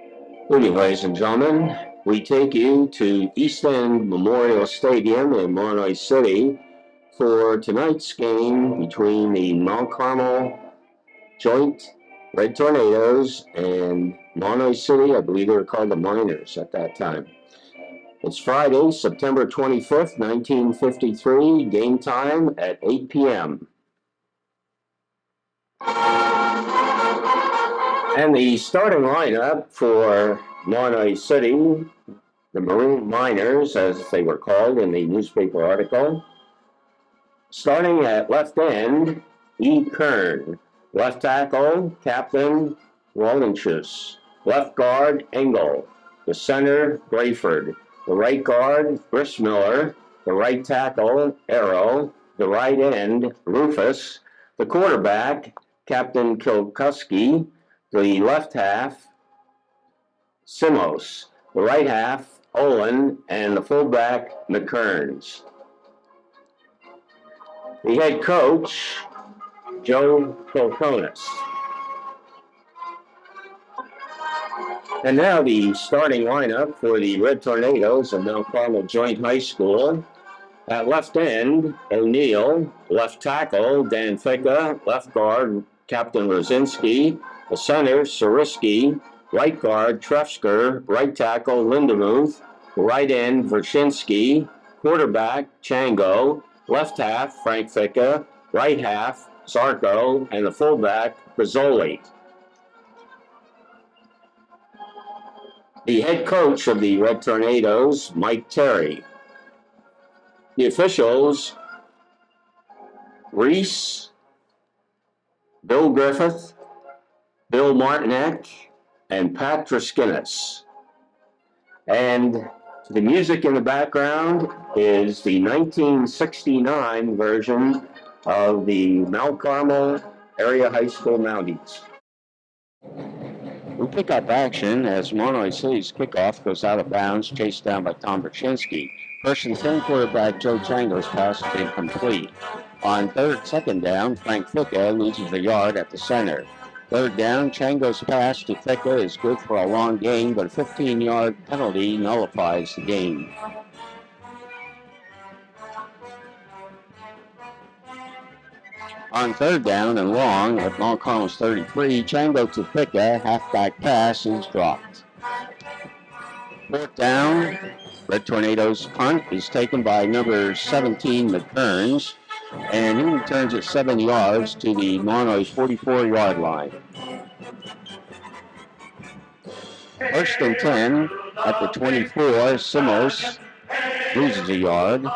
Good evening, ladies and gentlemen. We take you to East End Memorial Stadium in Mahanoy City for tonight's game between the Mount Carmel Joint Red Tornadoes and Mahanoy City. I believe they were called the Miners at that time. It's Friday, September 25th, 1953. Game time at 8 p.m. And the starting lineup for Mahanoy City, the Maroon Miners, as they were called in the newspaper article. Starting at left end, E. Kern. Left tackle, Captain Waldenschus. Left guard, Engel. The center, Brayford. The right guard, Grissmiller. The right tackle, Arrow. The right end, Rufus. The quarterback, Captain Kilkuski. The left half, Simos. The right half, Olin, and the fullback, McKerns. The head coach, Joe Colconis. And now the starting lineup for the Red Tornadoes of Mount Carmel Joint High School. At left end, O'Neill. Left tackle, Dan Ficca. Left guard, Captain Rosinski. The center, Sariski. Right guard, Trefsker. Right tackle, Lindemuth. Right end, Vershinsky. Quarterback, Chango. Left half, Frank Ficca. Right half, Zarko. And the fullback, Rizzoli. The head coach of the Red Tornadoes, Mike Terry. The officials, Reese, Bill Griffith, Bill Martinek, and Pat Triskinis. And the music in the background is the 1969 version of the Mount Carmel Area High School Mounties. We pick up action as Mahanoy City's kickoff goes out of bounds, chased down by Tom Berchinski. First and 10 quarterback Joe Chango's pass is incomplete. On second down, Frank Ficca loses a yard at the center. Third down, Chango's pass to Ficca is good for a long gain, but a 15-yard penalty nullifies the game. On third down and long at Mount Carmel's 33, Chango to Ficca, halfback pass is dropped. Fourth down, Red Tornadoes punt is taken by number 17, McKerns, and he returns it 7 yards to the Mahanoy's 44-yard line. First and 10 at the 24, Simos loses a yard.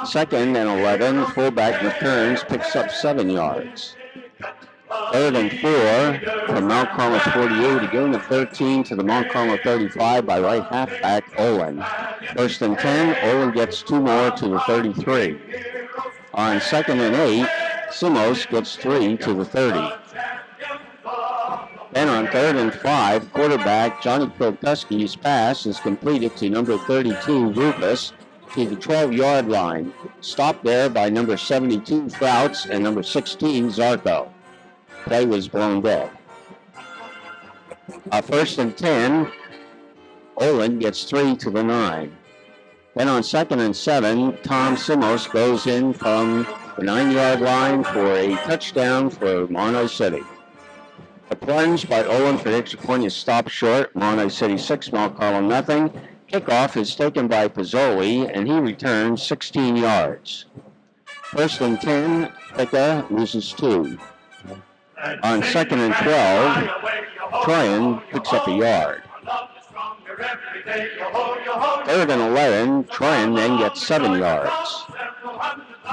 Second and 11, fullback McKerns picks up 7 yards. Third and 4 from Mount Carmel's 48, again the 13 to the Mount Carmel 35 by right halfback Olin. First and 10, Olin gets 2 more to the 33. On second and 8, Simos gets 3 to the 30. Then on third and 5, quarterback Johnny Kilkuski's pass is completed to number 32, Rufus, to the 12-yard line. Stopped there by number 72, Fouts, and number 16, Zarko. Play was blown dead. First and 10, Olin gets 3 to the 9. Then on second and 7, Tom Simos goes in from the 9-yard line for a touchdown for Mahanoy City. The plunge by Olin for the extra point is stopped short. Mahanoy City 6, Mount Carmel nothing. Kickoff is taken by Pizzoli, and he returns 16 yards. First and 10, Ficca loses 2. On second and 12, Troyan picks up a yard. Third and 11, Troyan then gets 7 yards.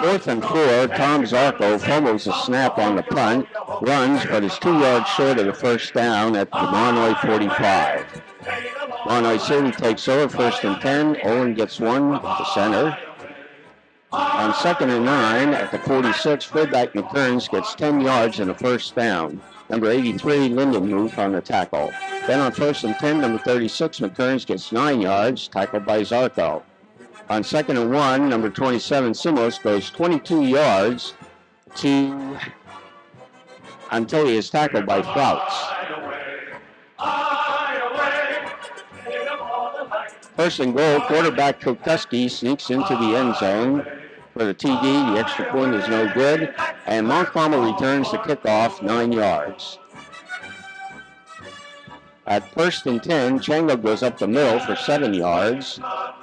Fourth and 4, Tom Zarko fumbles a snap on the punt, runs, but is 2 yards short of the first down at the Mahanoy 45. Mahanoy City takes over first and 10. Olin gets 1 to center. On second and 9 at the 46, fullback McKerns gets 10 yards and a first down. Number 83, Lindenmuth on the tackle. Then on first and 10, number 36, McKerns gets 9 yards, tackled by Zarko. On second and 1, number 27, Simos goes 22 yards until he is tackled by Fouts. First and goal, quarterback Kokuski sneaks into the end zone for the TD. The extra point is no good, and Mount Carmel returns the kickoff 9 yards. At first and 10, Chango goes up the middle for 7 yards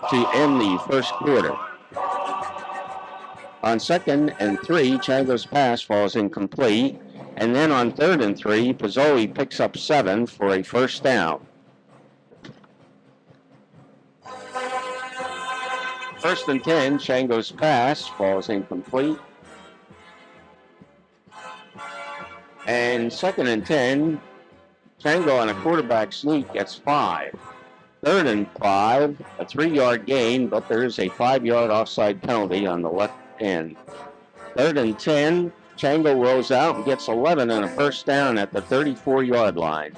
to end the first quarter. On second and 3, Chango's pass falls incomplete, and then on third and 3, Pizzoli picks up 7 for a first down. First and 10, Chango's pass falls incomplete. And second and 10, Chango on a quarterback sneak gets 5. Third and 5, a 3-yard gain, but there is a 5-yard offside penalty on the left end. Third and 10, Chango rolls out and gets 11 and a first down at the 34-yard line.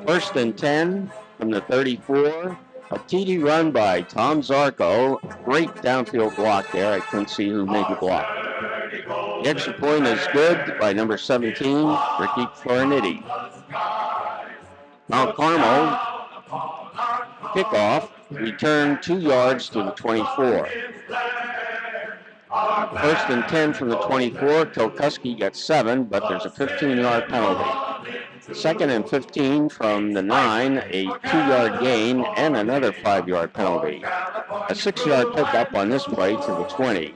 First and 10 from the 34, a TD run by Tom Zarco. Great downfield block there. I couldn't see who made the block. The extra point is good by number 17, Ricky Florinitti. Mount Carmel kickoff, return 2 yards to the 24. First and 10 from the 24, Kokuski gets 7, but there's a 15-yard penalty. Second and 15 from the 9, a 2-yard gain and another 5-yard penalty. A 6-yard pickup on this play to the 20.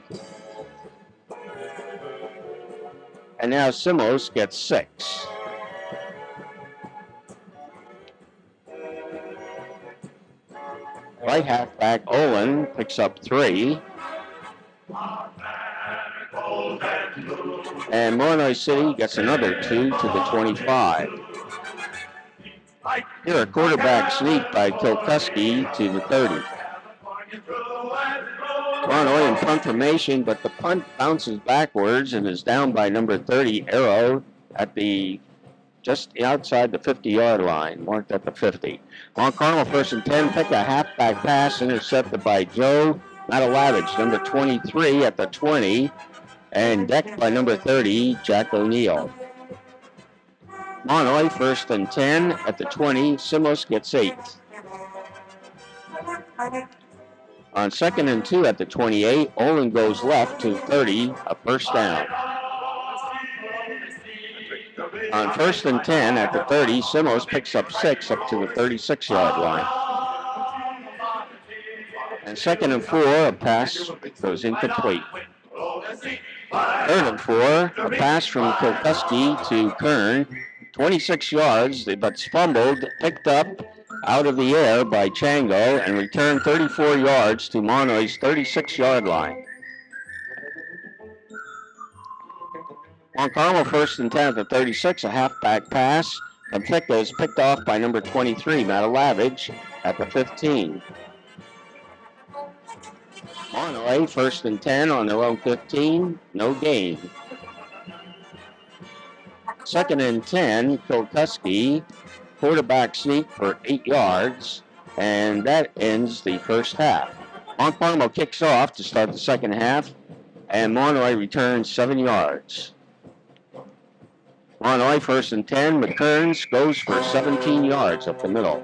And now Simos gets 6. Right halfback Olin picks up 3. And Mahanoy City gets another 2 to the 25. Here a quarterback sneak by Kokuski to the 30. Mahanoy in punt formation, but the punt bounces backwards and is down by number 30, Arrow, at the just outside the 50-yard line, marked at the 50. Mount Carmel first and 10, pick a halfback pass intercepted by Joe Matalavich, number 23 at the 20, and decked by number 30, Jack O'Neill. Mahanoy first and 10 at the 20, Simos gets 8. On second and 2 at the 28, Olin goes left to 30, a first down. On first and 10 at the 30, Simos picks up 6 up to the 36-yard line. And second and 4, a pass goes incomplete. Third and 4, a pass from Kokuski to Kern, 26 yards, but fumbled, picked up out of the air by Chango, and returned 34 yards to Mahanoy's 36-yard line. Mount Carmel first and 10 at the 36, a halfback pass, and is picked off by number 23, Matalavich, at the 15. Mahanoy first and 10 on their own 15, no gain. Second and 10, Kokuski, quarterback sneak for 8 yards, and that ends the first half. Mount Carmel kicks off to start the second half, and Mahanoy returns 7 yards. Mahanoy first and 10, McKearns goes for 17 yards up the middle.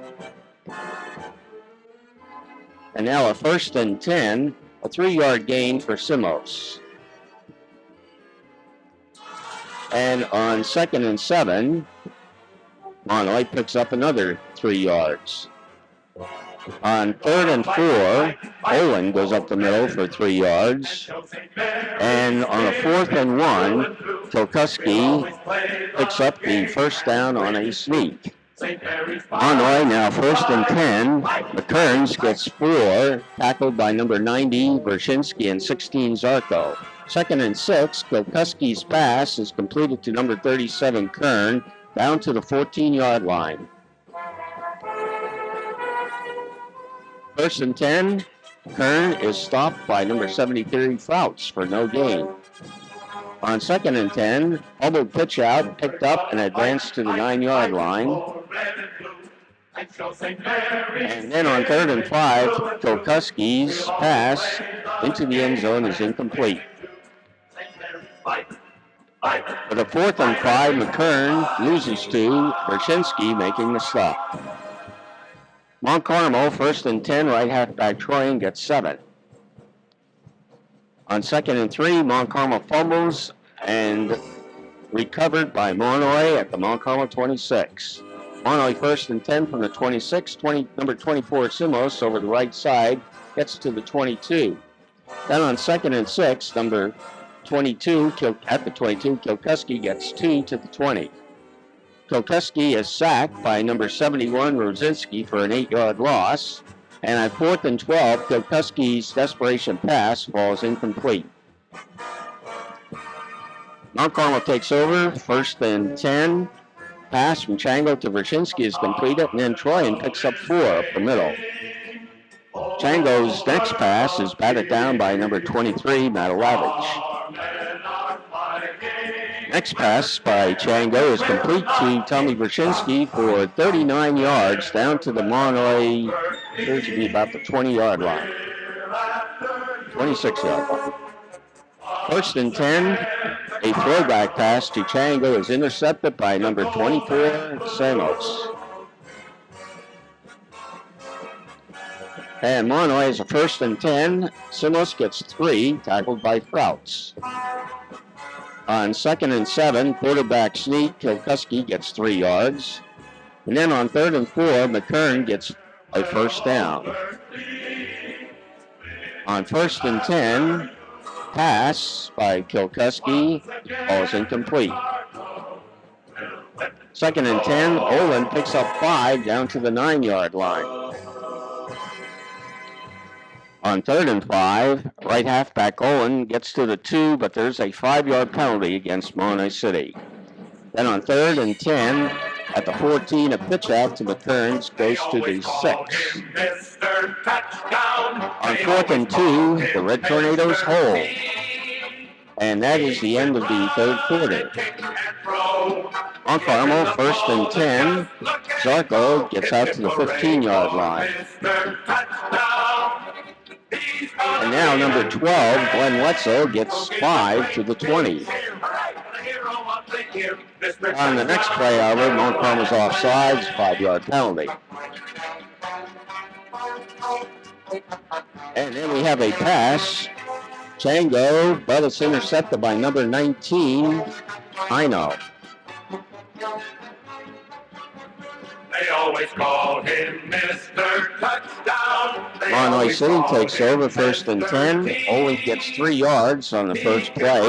And now a first and 10, a 3-yard gain for Simos. And on second and 7, Mahanoy picks up another 3 yards. On third and 4, Olin goes up the middle for 3 yards. And on a fourth and 1, Kokuski picks up the first down on a sneak. Mahanoy now first and 10. McKearns gets 4, tackled by number 90, Bershinsky, and 16, Zarco. Second and 6, Kokuski's pass is completed to number 37, Kern, down to the 14-yard line. First and 10, Kern is stopped by number 73, Fouts, for no gain. On second and 10, Hubbard pitch out, picked up, and advanced to the 9-yard line. And then on third and 5, Kokuski's pass into the end zone is incomplete. For the fourth and 5, McKern loses to Bershinsky, making the stop. Mount Carmel, 1st and 10, right halfback Troyan gets 7. On 2nd and 3, Mount Carmel fumbles and recovered by Mahanoy at the Mount Carmel 26. Mahanoy 1st and 10 from the 26, number 24 Simos over the right side gets to the 22. Then on 2nd and 6, number 22, at the 22, Kilkuski gets 2 to the 20. Kilkuski is sacked by number 71, Rosinski, for an 8-yard loss. And at 4th and 12, Kilkuski's desperation pass falls incomplete. Mount Carmel takes over, 1st and 10. Pass from Chango to Wyszynski is completed, and then Troyan picks up 4 up the middle. Chango's next pass is batted down by number 23, Matalavich. Next pass by Chango is complete to Tommy Wyszynski for 39 yards down to the Mahanoy, appears to be about the 20-yard line. 26-yard line. 1st and 10, a throwback pass to Chango is intercepted by number 24, Samos. And Mahanoy is a 1st and 10. Samos gets 3, tackled by Frouts. On 2nd and 7, quarterback sneak, Kilkuski gets 3 yards. And then on 3rd and 4, McKern gets a 1st down. On 1st and 10, pass by Kilkuski falls incomplete. 2nd and 10, Olin picks up 5 down to the 9-yard line. On 3rd and 5, right halfback Olin gets to the 2, but there's a 5-yard penalty against Mahanoy City. Then on 3rd and 10, at the 14, a pitch out to McKerns goes to the 6. On 4th and 2, the Red Tornadoes hold. And that is the end of the 3rd quarter. Mount Carmel, 1st and 10. Zarko gets out to the 15-yard line. And now number 12, Glenn Wetzel, gets 5 to the 20. On the next play, however, Mount Carmel's offsides, 5-yard penalty. And then we have a pass. Chango, but it's intercepted by number 19, Hino. They always call him Mr. Touchdown. Mahanoy City takes over, 1st and 10. Olin gets 3 yards on the first play.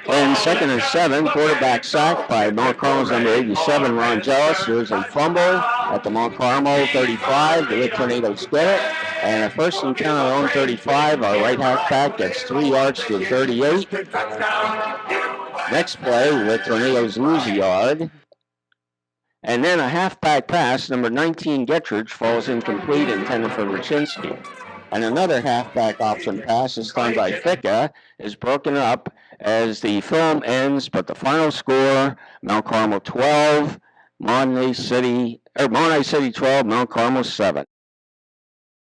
And 2nd and 7, quarterback sacked by Mount Carmel's number 87, Ron Jealous. There's a fumble at the Mount Carmel 35. The Red Tornadoes get it. And a 1st and 10 on their own 35. Our right halfback gets 3 yards to the 38. Next play, the Tornadoes lose a yard. And then a halfback pass, number 19, Gettridge, falls incomplete, intended for Wyszynski. And another halfback option pass, this time by Thicka, is broken up as the film ends, but the final score, Mount Carmel 12, Mahanoy City 12, Mount Carmel 7.